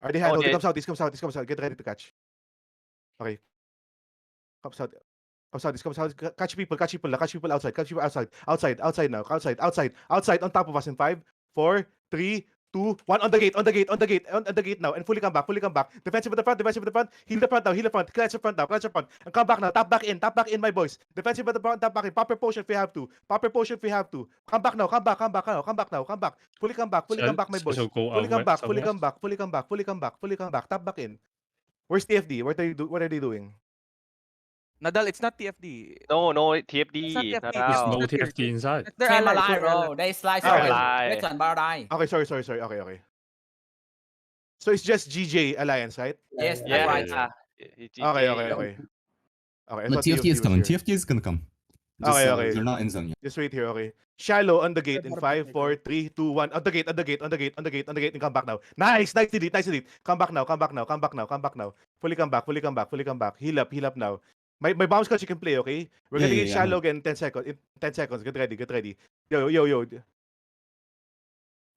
RD hand, hold it. Okay. Comes out. Get ready to catch. Okay. Comes out. Comes out. Catch people outside now. Outside on top of us in 5, 4, 3, 2, 1. On the gate now. And fully come back. Defensive at the front. Heal the front. Clutch the front now. And come back now. Tap back in, my boys. Defensive at the front, tap back in. Pop your potion if you have to. Come back now. Come back. Fully come back, my boys. So go Fully come back. southwest. Tap back in. Where's TFD? What are they doing? Nadal, it's not TFD. No, It's not TFD. TFD. Not This is There's out. no not here. TFT inside. They're Same allies, alive, they're allies. bro. They slice Okay. us. Ally. Listen, Baradai. Okay, sorry. Okay. So it's just GJ Alliance, right? Yes, that's Yeah. right. Okay. GG. I But thought TFT is was coming. here. TFT is gonna come. Just, Okay. They're not in zone yet. Just wait here, okay. Shallow on the gate in 5, 4, 3, 2, 1. On the gate, and come back now. Nice delete. Come back now. Fully come back. Heal up now. My bounce coach you can play, okay? We're gonna get shallow again in 10 seconds. Get ready. Yo.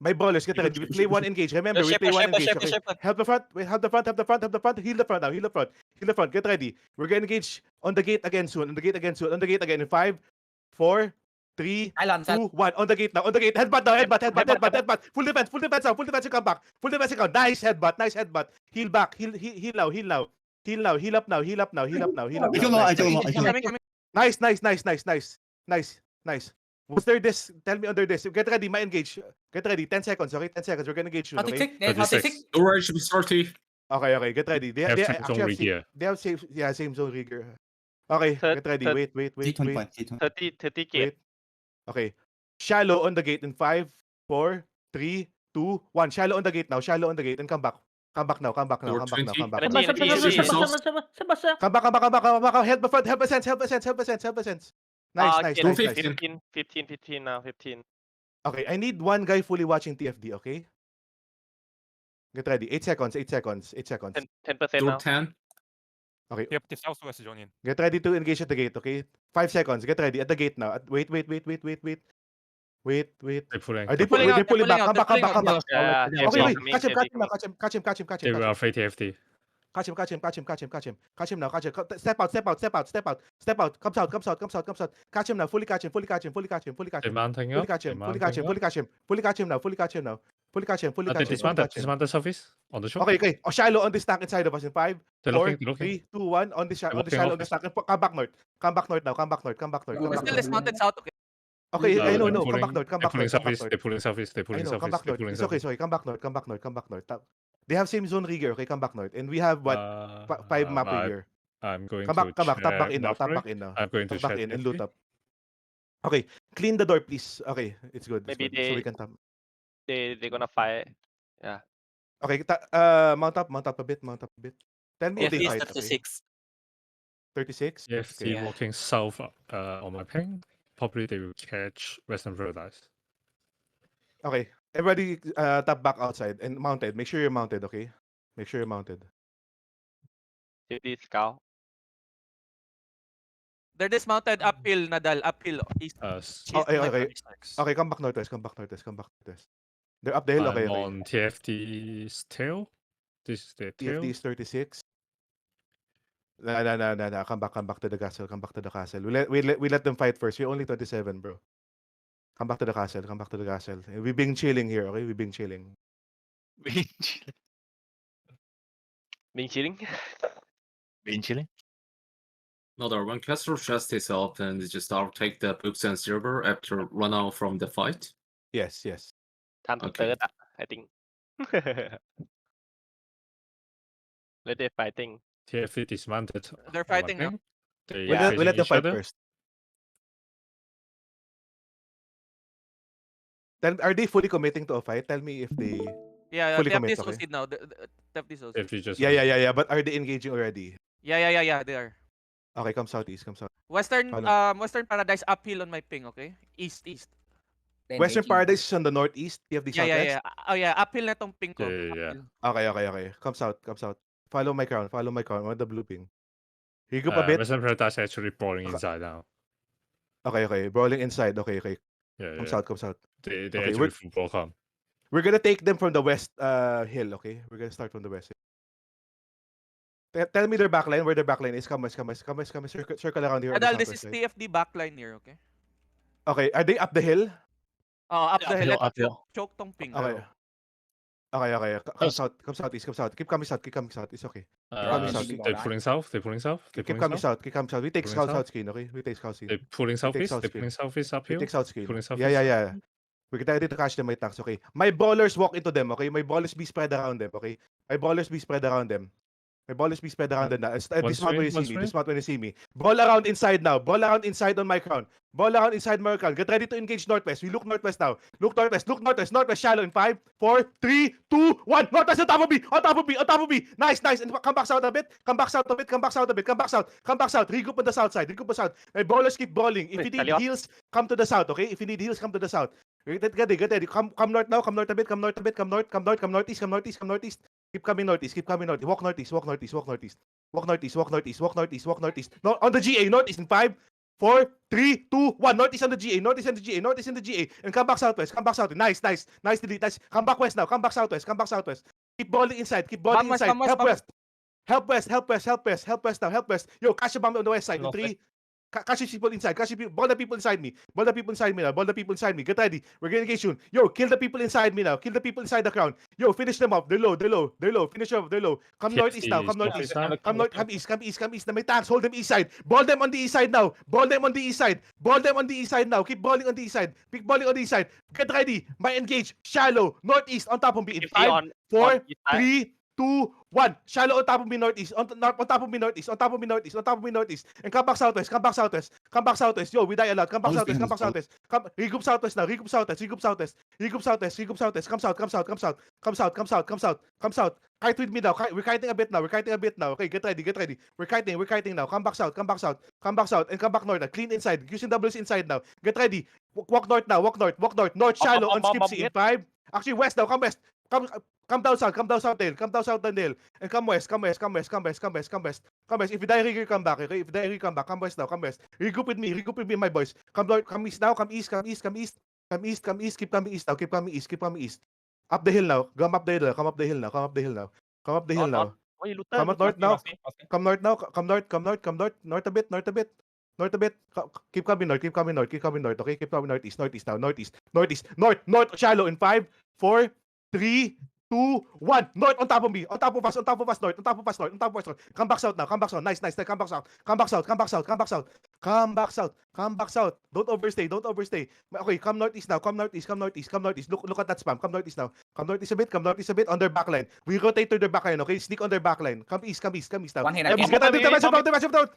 My brawlers, get ready. We play one engage. Remember, we play one engage. Okay? Help the front. Help the front. Heal the front now. Heal the front. Get ready. We're gonna engage on the gate again soon. On the gate again in 5, 4, 3, Island, 2, 1. On the gate now. Headbutt now. Headbutt. Full defense and come back. Nice headbutt. Heal back. Heal now. Heal up now. I kill him. Nice. Was there this? Tell me under this. Get ready, my engage. Get ready. 10 seconds, okay? 10 seconds. We're gonna engage soon, okay? 36. Storage should be 30. Okay. Get ready. They Have actually zone have rigger. they have same zone rigger. Okay, get ready. Wait. T25. 30 gate. Okay. Shallow on the gate in 5, 4, 3, 2, 1. Shallow on the gate now. And come back. Come back now. Come back. Help the sense. Nice. 15 now. 15. Okay, I need one guy fully watching TFD, okay? Get ready. 8 seconds. 10% Door now. 10. Okay. TFT southwest zone in. Get ready to engage at the gate, okay? 5 seconds. Get ready at the gate now. Wait. They're pulling. Are they pulling out, pulling back? they're Come pulling back. out. Yeah, Okay, wait. TFT Catch him. They will afraid TFT. Catch him now. Step out. Comes out. Catch him now. Fully catch him. They're mounting up. Fully catch him now. They dismounted southeast on the shore. Okay. Oh, shallow on this stack inside of us in 5, They're 4, looking. 3, 2, 1. On the shallow looking on off. the stack. Come back north. Come back north. We're still dismounted south, okay? Okay, I know. They're Come back north. They're pulling southeast. I know. Come back north. It's okay. Sorry. Come back north. They have same zone rigger. Okay, come back north. And we have what? 5 map rigger. I'm going Come back. Tap back in now. I'm going to Tap back check in and TFT. loot up. Okay, clean the door, please. Okay, it's good. Maybe so we can tap. they're gonna fight. Yeah. Okay, mount up a bit. Tell me if they fight. 36. 36? TFT Yeah. walking south on my ping. Probably they will catch Western Paradise. Okay. Everybody tap back outside and mounted. Make sure you're mounted, okay? Make sure you're mounted. TFT scout. They're dismounted uphill, Nadal. Uphill. East. Okay, come back northwest. They're up the hill, I'm okay. on TFT's tail. This is their tail. TFT is 36. No. Come back to the castle. We let them fight first. We're only 27, bro. Come back to the castle. We've been chilling here, okay? Being chilling. Being chilling. Another one. Castle chest is up and just take the books and silver after run out from the fight. Yes. Time to Okay. third, I think. Let they fighting. TFT dismounted. They're on my fighting now. ping. They We are let them facing each fight other. first. Are they fully committing to a fight? Tell me if they... Yeah, Fully TFT commit, is okay. succeed now. TFT is succeed. TFT just Yeah. But are they engaging already? Yeah, they are. Okay, come southeast. Western Follow. Western Paradise uphill on my ping, okay? East. Western Paradise is on the northeast. TFD Yeah. southwest. Oh yeah, uphill na tong ping ko. Yeah. Uphill. Okay. Come south. Follow my crown. On the blue ping. Regroup a bit. Western Paradise actually brawling inside now. Okay. Brawling inside. Okay. Yeah. Come south. They Okay, actually football come. We're gonna take them from the west hill, okay? We're gonna start from the west hill. Tell me their backline, where their backline is. Come west, circle around here on the Adal, this is southwest side. TFD backline here, okay? Okay, are they up the hill? Up the hill. Uphill. Choke tong ping. Okay. Okay. Come southeast. Keep coming south. It's okay. Uh, south. they're pulling south. They're pulling south. They're Keep pulling coming south. south. We take Pulling south south. screen, okay? We take south screen. They're pulling southeast. south They're screen. pulling southeast We uphill. take south screen. Pulling southeast. Yeah. We can ready to catch them my tanks, okay? My ballers walk into them, okay? My ballers be spread around them, okay? My ballers be spread around them. Dismount when you see me. Dismount when you see me. Ball around inside now. Ball around inside on my crown. Ball around inside my crown. Get ready to engage northwest. We look northwest now. Look northwest. Northwest shallow in 5, 4, 3, 2, 1. Northwest on top of me. Nice. And come back south a bit. Come back south. Regroup on the south side. My ballers keep balling. If you need heals, come to the south, okay? If you need heals, come to the south. Get ready. Come north now. Come north a bit. Come northeast. Keep coming northeast. Walk northeast. No, on the GA, northeast in 5, 4, 3, 2, 1. Northeast on the GA. And come back southwest. Nice. Delete. Nice. Come back west now. Come back southwest. Keep balling inside. Come west. Help west now. Yo, catch the bomb on the west side. In 3. Catch the people inside. Ball the people inside me. Get ready. We're getting engaged soon. Yo, kill the people inside me now. Kill the people inside the crown. Yo, finish them off. They're low. Finish them off. They're low. Come northeast now. Come northeast. Come east. Na may tanks. Hold them east side. Ball them on the east side now. Keep balling on the east side. Pick balling on the east side. Get ready. My engage. Shallow. Northeast. On top of me. In If 5, on 4, east side. 3, 2, 1. Shallow on top of me northeast. On top of me northeast. And come back southwest. Yo, we die a lot. Come back southwest. Regroup southwest now. Regroup southwest. Come south. Kite with me now. We're kiting a bit now. Okay, get ready. We're kiting now. Come back south. And come back north now. Clean inside. Using doubles inside now. Get ready. Walk north now. North shallow on skip C in 5. Actually, west now. Come west. Come down south the hill. And come west. If you die here, come back. Okay? Come west now. Regroup with me, my boys. Come east now. Come east. Keep coming east. Up the hill now. Come up the hill now. Why you loot Come up north now. Come north. North a bit. Keep coming north. Okay, keep coming northeast now. North. Shallow in 5, 4, 3, 2, 1. North on top of me. On top of us. North. Come back south now. Nice. Come back south. Don't overstay. Okay, come northeast now. Look at that spam. Come northeast now. Come northeast a bit on their backline. We rotate to their backline, okay? Sneak on their backline. Come east now. One hand, Yeah, again. get out, defense of down.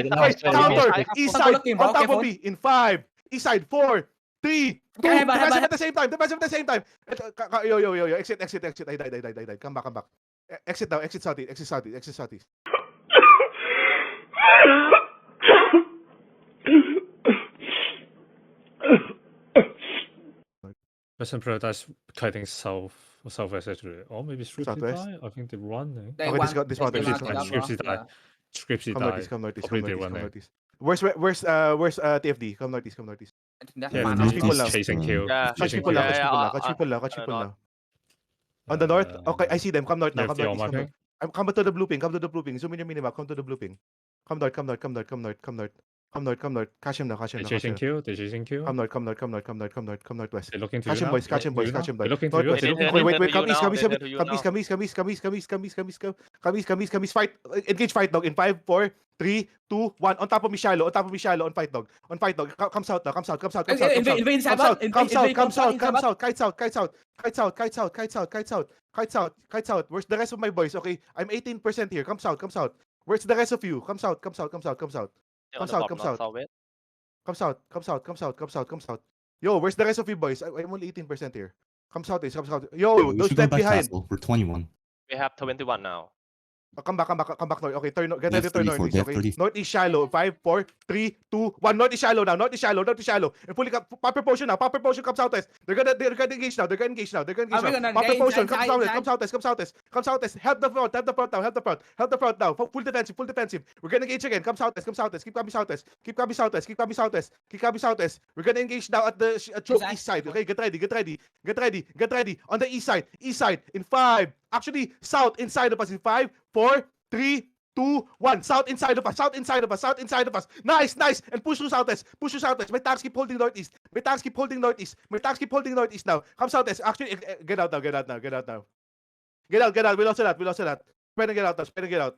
Okay, counter. East side. On top of me. In 5. East side. 4, 3, 2. Defensive at the same time. Yo. Exit. I died. Come back. Exit now. Exit southeast. Western Paradise kiting southwest actually. Or maybe Scripsy Southwest? die. I think they're running. They Okay, want- this one. they Scripsy want die. to Scripsy double, die. Scripsy Come die. northeast. Probably they run there. Where's TFD? Come northeast. That's Yeah, fine. Catch they're people now. chasing kill. Yeah. Catch Chasing people kill. now. Catch people now. On the north? Okay, I see them. Come north now. Come TFD on northeast. my ping. Come to the blue ping. Zoom in your minimap. Come to the blue ping. Come north. Catch him now. They're chasing kill. Come northwest. They're looking to Catch you him, now. boys. Catch him, boys. They're looking to you. Northwest. They're looking to you. Wait. Come east. Come east. Fight. Engage fight dog in 5, 4, 3, 2, 1. On top of me, shallow. On fight dog. Come south now. Come south. Invade inside one. Come south. Kite south. Where's the rest of my boys? Okay, I'm 18% here. Come south. Where's the rest of you? Come south. Come south. Yo, where's the rest of you boys? I'm only 18% here. Come south. Yo, We those should go left back behind. castle. We're 21. We have 21 now. Come back north. Okay, get ready to Left turn 34, northeast. left Okay, 34. northeast shallow. 5, 4, 3, 2, 1. Northeast shallow now. Northeast shallow. And fully Popper Potion now. Popper Potion comes southwest. They're gonna engage now. They're gonna engage now. Popper Potion comes southwest. Help the front now. Full defensive. We're gonna engage again. Come southwest. Keep coming southwest. We're gonna engage now at the choke east side. Okay, get ready. On the east side. In 5. Actually, south inside of us in 5, 4, 3, 2, 1. South inside of us. Nice. And push through southwest. My tanks keep holding northeast. Now. Come southwest. Actually, get out now. Get out. We lost that. Spread and get out. Spread and get out.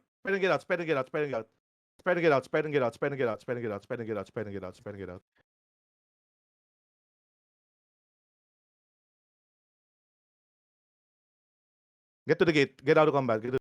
Get to the gate. Get out of combat.